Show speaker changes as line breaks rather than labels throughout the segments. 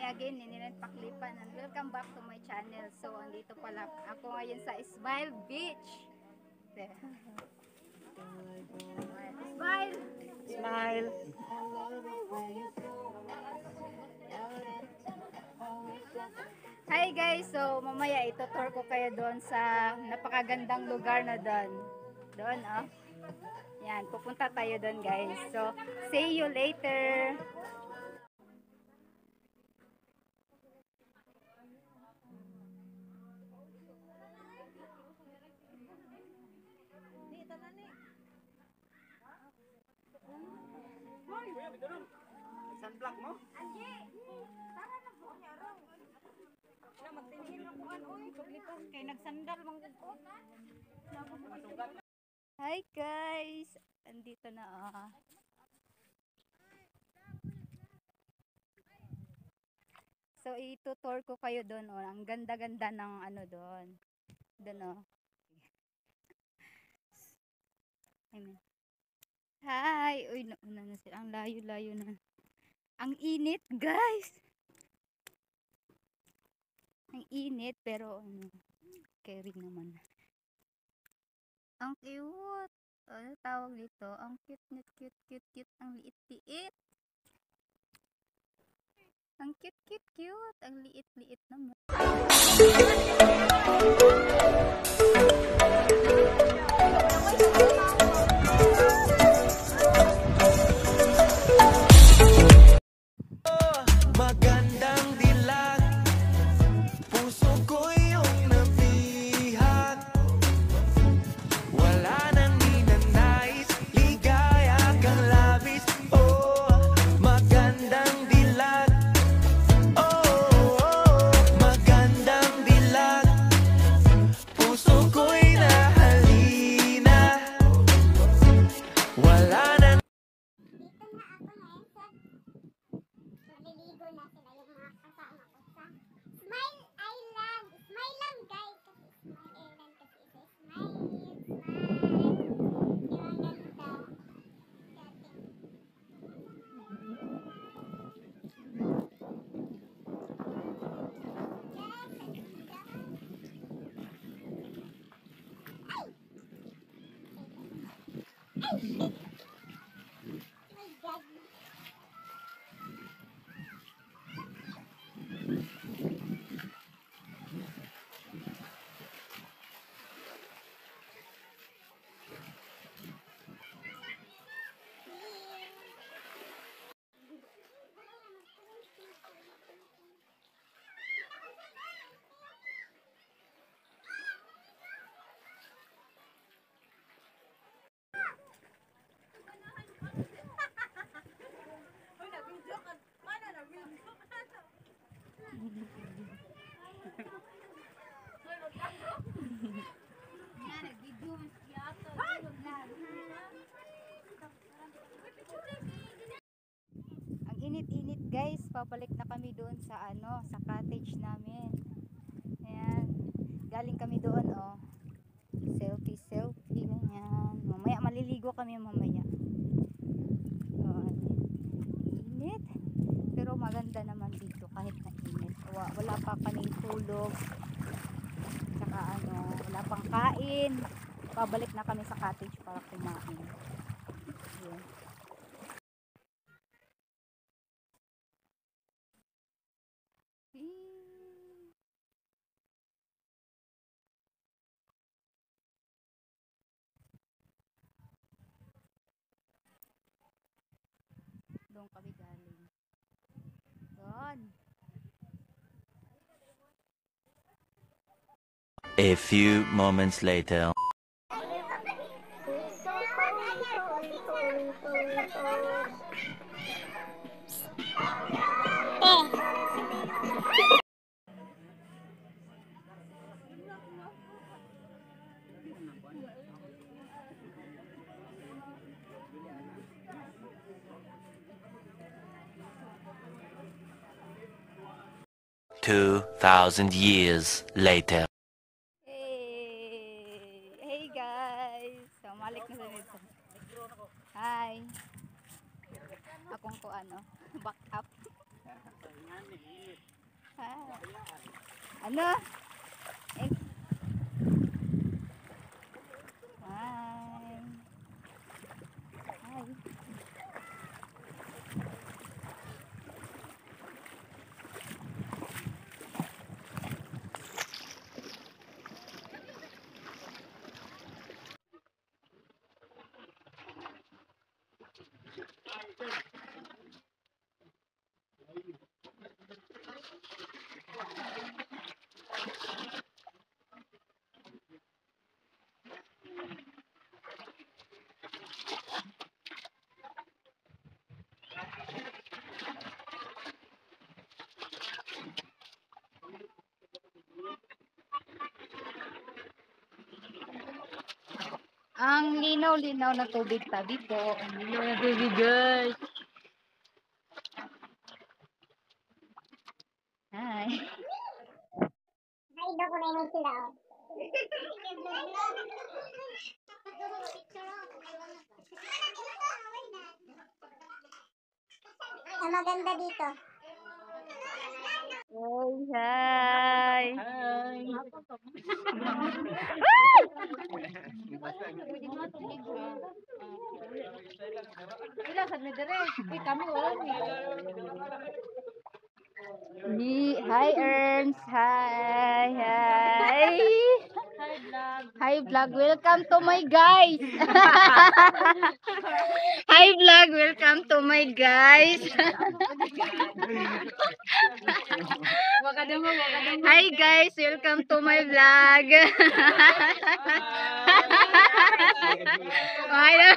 again, Ninilan Paklipan, and welcome back to my channel. So, andito pala ako ngayon sa Smile Beach. Smile!
Smile!
Hi guys! So, mamaya itutour ko kayo doon sa napakagandang lugar na doon. Doon, oh. Yan, pupunta tayo doon guys. So, see you later!
Sunblock mo?
Kay nagsandal manggod ko. Hi guys! Andito na ah. So itutour ko kayo doon oh. Ang ganda-ganda ng ano doon. Doon oh. Amen. Hi! Uy, nauna na sila. Ang layo-layo na. Ang init guys! Ang init pero ano, carry naman. Ang cute. Ano tawag dito? Ang cute. Ang liit-liit. Ang cute. Ang liit-liit naman.
Magandang dilag, puso ko yung nabihag. Wala nang ninanais, ligaya kang labis. Oh, magandang dilag. Oh, magandang dilag, puso ko'y nahalina. Wala nang
maliligo na sila yung mga kasama ko sa Smile Island. Smile lang guys. Kasi Smile Island kasi isa smile. Yung ang ganda. My God.
Ang init-init guys, pabalik na kami doon sa ano, sa cottage namin. Ayan, galing kami doon oh. Selfie ganyan. Mamaya maliligo kami mamaya. Doon. Init, pero maganda naman dito kahit na init. Wala pa kaming tulog. Saka ano, wala pang kain. Pabalik na kami sa cottage para kumain. Ayan. Doon kami galing. Doon.
A few moments later. Two 2,000 years later.
Hey guys. So, malik na sa nito. Hi. Akong ko ano, back up. Ano? Eh. Hi. Hi. Ang linaw-linaw na tubig tabi po. Ang linaw na tubig, guys. Hi.
Ay, daw ko na yung sila. Ang maganda dito.
Oh, hi. Hi, Ernst. Hi, hi. Hi, vlog. Welcome to my guys. Hi, vlog. Welcome to my guys. Hi, guys. Welcome to my vlog. Hi.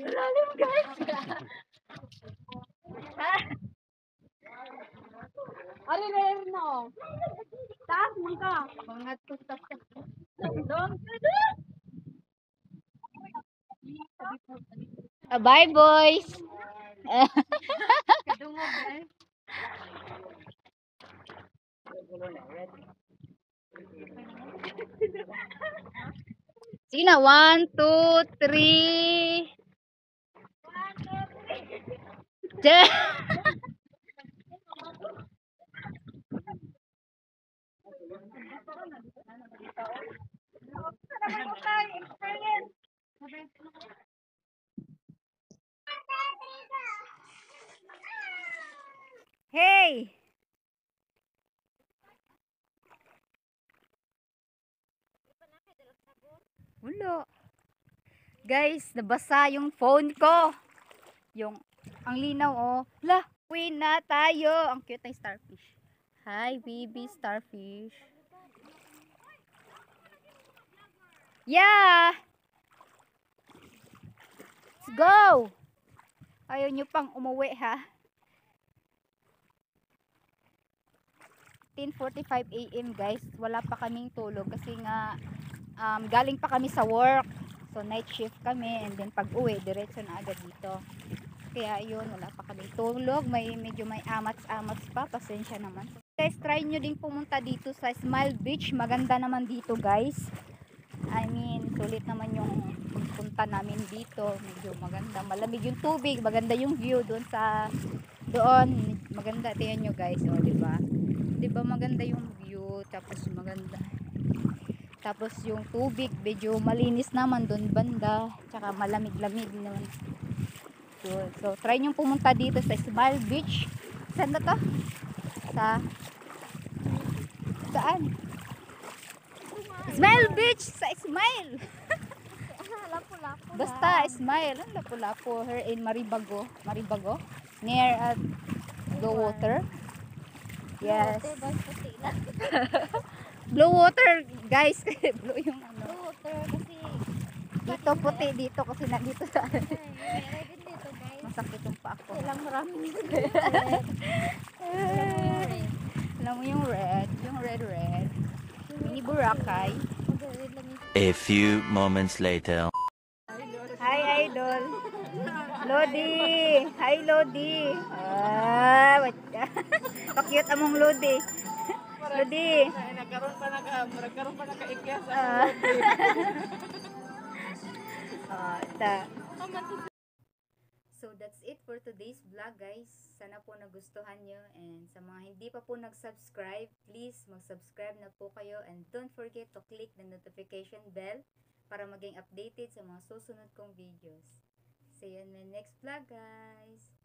Lalim, guys. Ari rin no. Taas mo ka. Pangat ko sa bye, boys. Sige na, 1, 2, 3. Hey! Wala. Guys, nabasa yung phone ko. Ang linaw, oh. La, uwi na tayo. Ang cute ng starfish. Hi, baby starfish. Yeah! Let's go! Ayaw nyo pang umuwi, ha? 10:45 AM, guys. Wala pa kaming tulog kasi nga galing pa kami sa work. So night shift kami, and then pag uwi diretso na agad dito. Kaya yun, wala pa kaming tulog. Medyo may amats-amats pa, pasensya naman. Guys, try nyo din pumunta dito sa Smile Beach. Maganda naman dito, guys. I mean, sulit naman yung pagpunta namin dito. Medyo maganda, malamig yung tubig, maganda yung view doon maganda. Tingnan nyo, guys, oh, di ba? Diba maganda yung view, tapos maganda, tapos yung tubig medyo malinis naman doon banda, tsaka malamig-lamig naman yun. So try nyo pumunta dito sa Smile Beach. Saan na to? Saan? Smile Beach! Sa Smile!
Lapu-lapu.
Basta Smile. Ang lapu-lapu. Here in Maribago, near at Blue Water. Yes. Blue water, guys. Blue yung ano.
Blue water kasi
Dito puti dito kasi nandito sa
meron din dito, guys.
masakit yung pa ako.
Ilang maraming
Alam mo yung red mini Boracay.
A few moments later.
Hi, idol. Lodi. Hi, Lodi. Ah, pa-cute among Lodi. Lodi.
Nagkaroon pa naka-ikya sa
So that's it for today's vlog, guys. Sana po nagustuhan nyo, and sa mga hindi pa po nag-subscribe, please mag-subscribe na po kayo, and don't forget to click the notification bell para maging updated sa mga susunod kong videos. See you in my next vlog, guys.